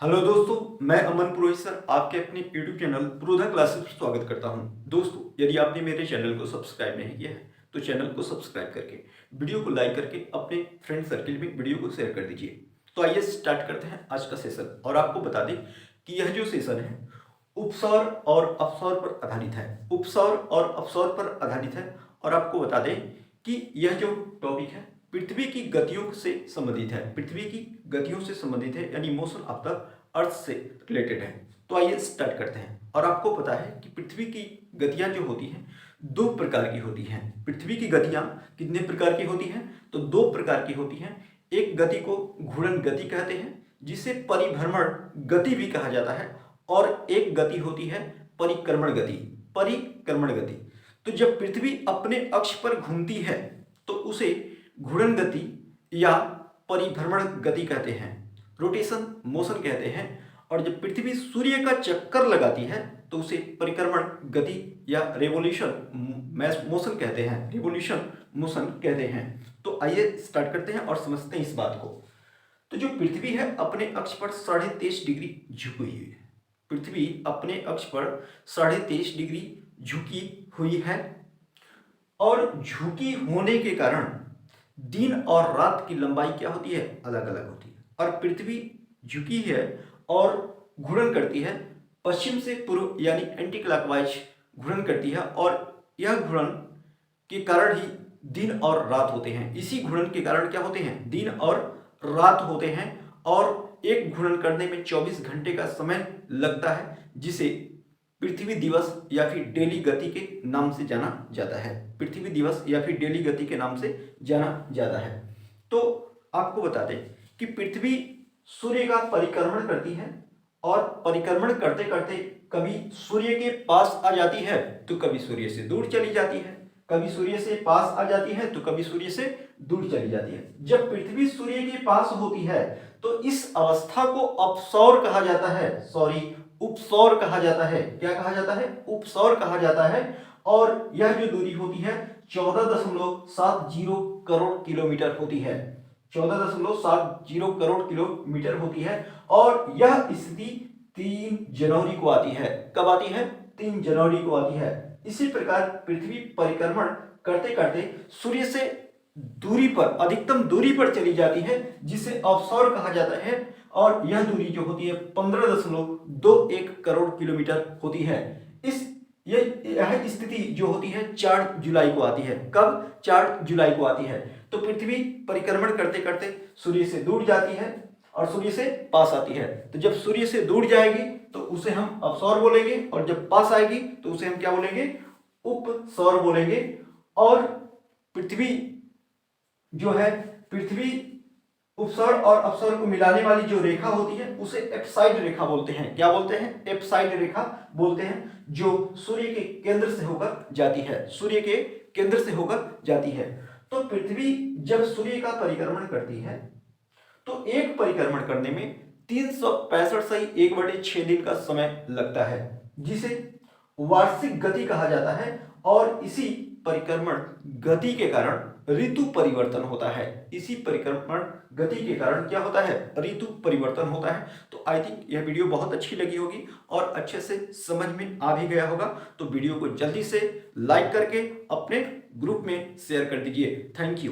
Hello दोस्तों, मैं अमन पुरोहित sir आपके अपने यूट्यूब चैनल पुरोधा क्लासेस पर स्वागत करता हूं। दोस्तों, यदि आपने मेरे चैनल को सब्सक्राइब नहीं किया है तो चैनल को सब्सक्राइब करके वीडियो को लाइक करके अपने फ्रेंड सर्किल में वीडियो को शेयर कर दीजिए। तो आइए स्टार्ट करते हैं आज का सेशन। और आपको बता दें कि यह जो सेशन है उपसौर और अपसौर पर आधारित है। उपसौर और अपसौर पर आधारित है। और आपको बता दें कि यह जो टॉपिक है पृथ्वी की गतियों से संबंधित है। पृथ्वी की गतियों से संबंधित है, यानी मोशन ऑफ द अर्थ से रिलेटेड है। तो आइए स्टार्ट करते हैं। और आपको पता है कि पृथ्वी की गतियां जो होती हैं दो प्रकार की होती हैं। पृथ्वी की गतियां कितने प्रकार की होती हैं? तो दो प्रकार की होती हैं। एक गति को घूर्णन गति कहते हैं, जिसे परिभ्रमण गति भी कहा जाता है। और एक गति होती है परिक्रमण गति। परिक्रमण गति तो जब पृथ्वी अपने अक्ष पर घूमती है तो उसे घूर्णन गति या परिभ्रमण गति कहते हैं, रोटेशन मोशन कहते हैं। और जब पृथ्वी सूर्य का चक्कर लगाती है तो उसे परिक्रमण गति या रेवोल्यूशन मोशन कहते हैं, रिवोल्यूशन मोशन कहते हैं। तो आइए स्टार्ट करते हैं और समझते हैं इस बात को। तो जो पृथ्वी है अपने अक्ष पर 23.5 डिग्री झुकी हुई है। पृथ्वी अपने अक्ष पर 23.5 डिग्री झुकी हुई है। और झुकी होने के कारण दिन और रात की लंबाई क्या होती है? अलग अलग होती है। और पृथ्वी झुकी है और घूर्णन करती है पश्चिम से पूर्व, यानी एंटी क्लॉकवाइज घूर्णन करती है। और यह घूर्णन के कारण ही दिन और रात होते हैं। इसी घूर्णन के कारण क्या होते हैं? दिन और रात होते हैं। और एक घूर्णन करने में 24 घंटे का समय लगता है, जिसे पृथ्वी दिवस या फिर डेली गति के नाम से जाना जाता है। पृथ्वी दिवस या फिर डेली गति के नाम से जाना जाता है। तो आपको बता दें कि पृथ्वी सूर्य का परिक्रमण करती है। और परिक्रमण करते करते कभी सूर्य के पास आ जाती है तो कभी सूर्य से दूर चली जाती है। कभी सूर्य से पास आ जाती है तो कभी सूर्य से दूर चली जाती है। जब पृथ्वी सूर्य के पास होती है तो इस अवस्था को अपसौर कहा जाता है। उपसौर कहा जाता है। क्या कहा जाता है? उपसौर कहा जाता है। और यह जो दूरी होती है 14.70 करोड़ किलोमीटर होती है। 14.70 करोड़ किलोमीटर होती है। और यह स्थिति 3 जनवरी को आती है। कब आती है? 3 जनवरी को आती है। इसी प्रकार पृथ्वी परिक्रमण करते करते सूर्य से दूरी पर, अधिकतम दूरी पर चली जाती है, जिसे अपसौर कहा जाता है। और यह दूरी जो होती है 15.21 करोड़ किलोमीटर होती है। यह स्थिति जो होती है 4 जुलाई को आती है। कब? 4 जुलाई को आती है। तो पृथ्वी परिक्रमण करते करते सूर्य से दूर जाती है और सूर्य से पास आती है। तो जब सूर्य से दूर जाएगी तो उसे हम अपसौर बोलेंगे, और जब पास आएगी तो उसे हम क्या बोलेंगे? उपसौर बोलेंगे। और पृथ्वी जो है, पृथ्वी उपसौर और अपसौर को मिलाने वाली जो रेखा होती है उसे एप्साइड रेखा बोलते हैं। क्या बोलते हैं? एप्साइड रेखा बोलते हैं, जो सूर्य के केंद्र से होकर जाती है। सूर्य के केंद्र से होकर जाती है। तो पृथ्वी जब सूर्य का परिक्रमण करती है तो एक परिक्रमण करने में 365.1/6 दिन का समय लगता है, जिसे वार्षिक गति कहा जाता है। और इसी परिक्रमण गति के कारण ऋतु परिवर्तन होता है। इसी परिक्रमण गति के कारण क्या होता है? ऋतु परिवर्तन होता है। तो आई थिंक यह वीडियो बहुत अच्छी लगी होगी और अच्छे से समझ में आ भी गया होगा। तो वीडियो को जल्दी से लाइक करके अपने ग्रुप में शेयर कर दीजिए। Thank you.